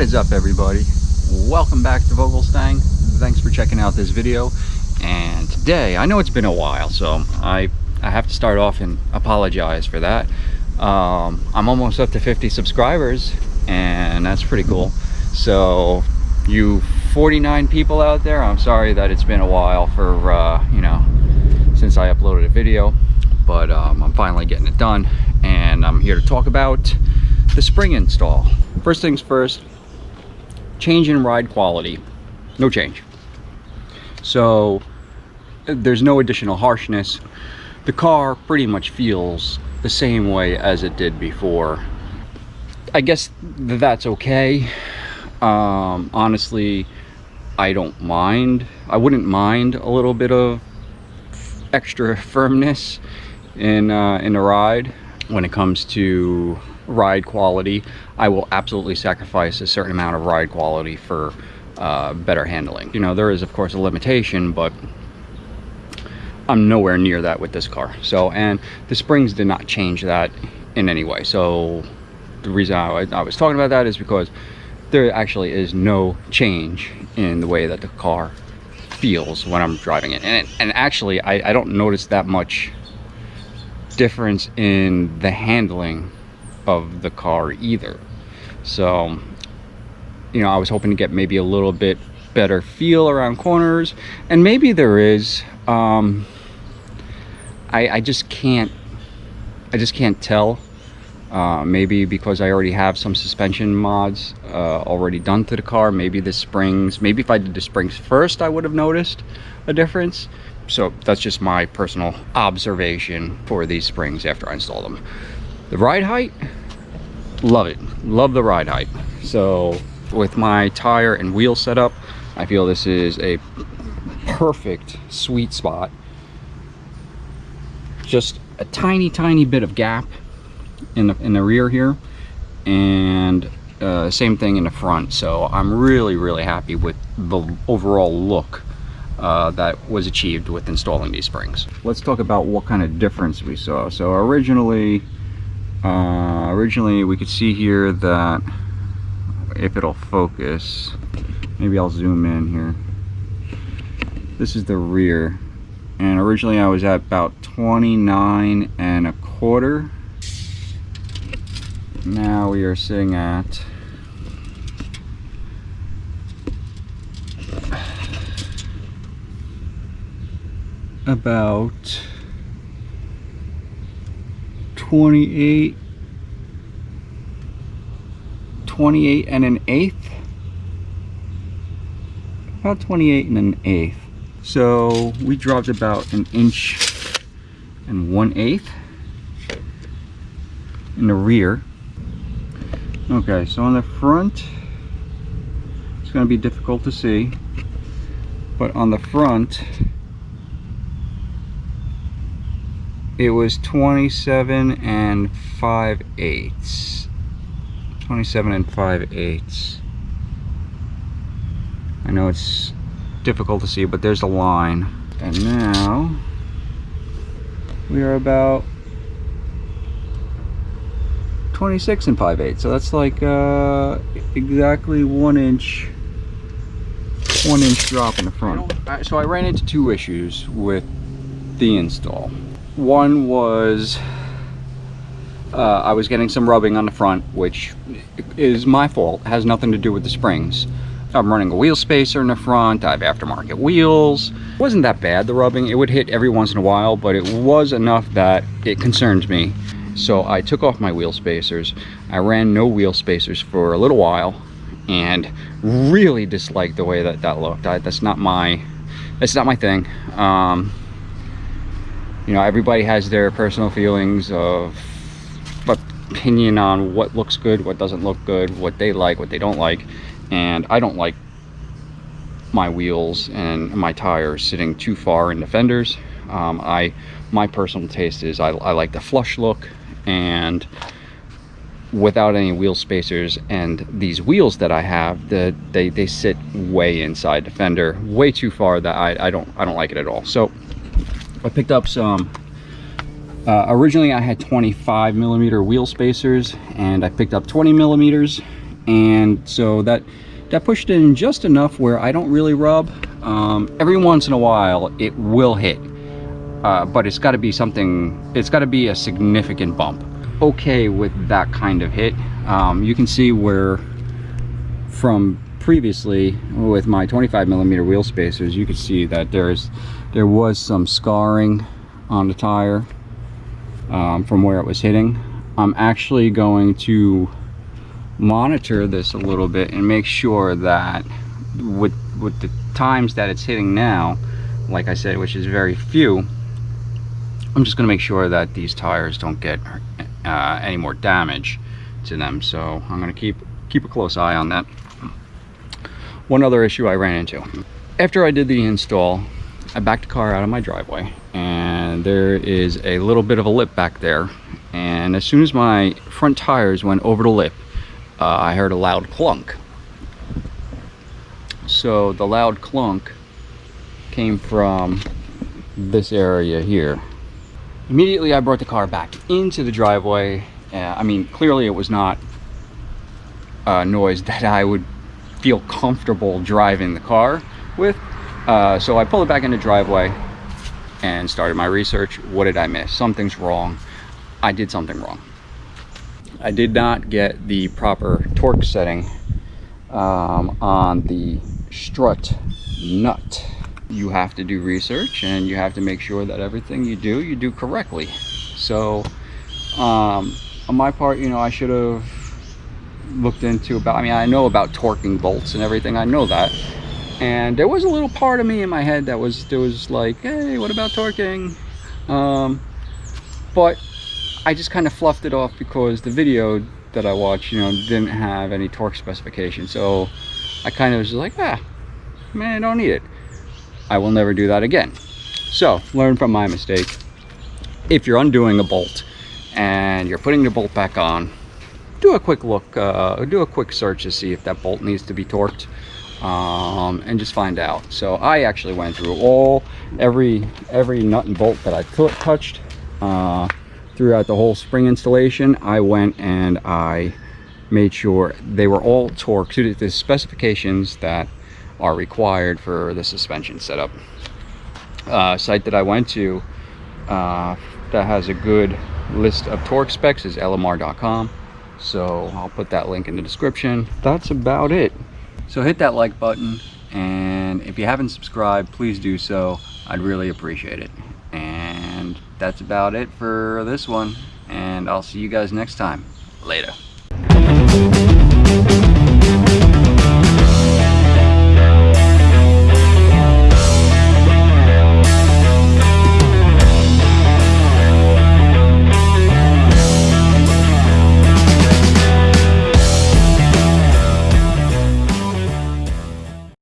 What is up, everybody? Welcome back to VogelStang. Thanks for checking out this video. And today, I know it's been a while, so I have to start off and apologize for that. I'm almost up to 50 subscribers, and that's pretty cool. So you 49 people out there, I'm sorry that it's been a while for since I uploaded a video, but I'm finally getting it done, and I'm here to talk about the spring install. First things first, change in ride quality. No change. So there's no additional harshness. The car pretty much feels the same way as it did before. I guess that's okay. Honestly, I don't mind. I wouldn't mind a little bit of extra firmness in the ride. When it comes to ride quality, I will absolutely sacrifice a certain amount of ride quality for better handling. You know, there is of course a limitation, but I'm nowhere near that with this car. So, and the springs did not change that in any way. So the reason I was talking about that is because there actually is no change in the way that the car feels when I'm driving it. And actually, I don't notice that much difference in the handling of the car either. So, you know, I was hoping to get maybe a little bit better feel around corners, and maybe there is. I just can't tell. Maybe because I already have some suspension mods already done to the car. Maybe the springs, maybe if I did the springs first, I would have noticed a difference. So that's just my personal observation for these springs after I install them. The ride height, love it. Love the ride height. So with my tire and wheel setup, I feel this is a perfect sweet spot. Just a tiny bit of gap in the rear here, and same thing in the front. So I'm really happy with the overall look that was achieved with installing these springs. Let's talk about what kind of difference we saw. So originally we could see here that, if it'll focus, maybe I'll zoom in here. This is the rear, and originally I was at about 29 1/4. Now we are sitting at about 28 1/8. About 28 1/8. So we dropped about 1 1/8 in the rear. Okay, so on the front, it's going to be difficult to see, but on the front, it was 27 5/8. 27 5/8. I know it's difficult to see, but there's a line. And now we are about 26 5/8. So that's like exactly 1 inch drop in the front. So I ran into two issues with the install. One was I was getting some rubbing on the front, which is my fault. It has nothing to do with the springs. I'm running a wheel spacer in the front. I have aftermarket wheels. It wasn't that bad, the rubbing. It would hit every once in a while, but it was enough that it concerned me. So I took off my wheel spacers. I ran no wheel spacers for a little while, and really disliked the way that looked. That's not my thing. You know, everybody has their personal feelings of opinion on what looks good, what doesn't look good, what they like, what they don't like. And I don't like my wheels and my tires sitting too far in the fenders. My personal taste is I like the flush look, and without any wheel spacers, and these wheels that I have, they sit way inside the fender, way too far, that I don't like it at all. So I picked up some originally I had 25mm wheel spacers, and I picked up 20mm, and so that pushed it in just enough where I don't really rub. Every once in a while it will hit, but it's got to be something, it's got to be a significant bump. Okay with that kind of hit. You can see where from previously with my 25mm wheel spacers, you could see that there was some scarring on the tire from where it was hitting. I'm actually going to monitor this a little bit and make sure that with the times that it's hitting now, like I said, which is very few, I'm just going to make sure that these tires don't get any more damage to them. So I'm going to keep a close eye on that. One other issue I ran into after I did the install, I backed the car out of my driveway, and there is a little bit of a lip back there, and as soon as my front tires went over the lip, I heard a loud clunk. So the loud clunk came from this area here. Immediately I brought the car back into the driveway. I mean, clearly it was not a noise that I would feel comfortable driving the car with. So I pulled it back in the driveway and started my research. What did I miss? Something's wrong. I did something wrong. I did not get the proper torque setting on the strut nut. You have to do research, and you have to make sure that everything you do correctly. So on my part, you know, I should have looked into about, I mean, I know about torquing bolts and everything, I know that, and there was a little part of me in my head that was like, hey, what about torquing? But I just kind of fluffed it off because the video that I watched, you know, didn't have any torque specification. So I kind of was just like, man, I don't need it. I will never do that again. So learn from my mistake. If you're undoing a bolt and you're putting the bolt back on, do a quick look, do a quick search to see if that bolt needs to be torqued, and just find out. So I actually went through every nut and bolt that I touched throughout the whole spring installation. I went and I made sure they were all torqued to the specifications that are required for the suspension setup. Site that I went to that has a good list of torque specs is lmr.com. So I'll put that link in the description. That's about it. So hit that like button, and if you haven't subscribed, please do so. I'd really appreciate it. And that's about it for this one, and I'll see you guys next time. Later.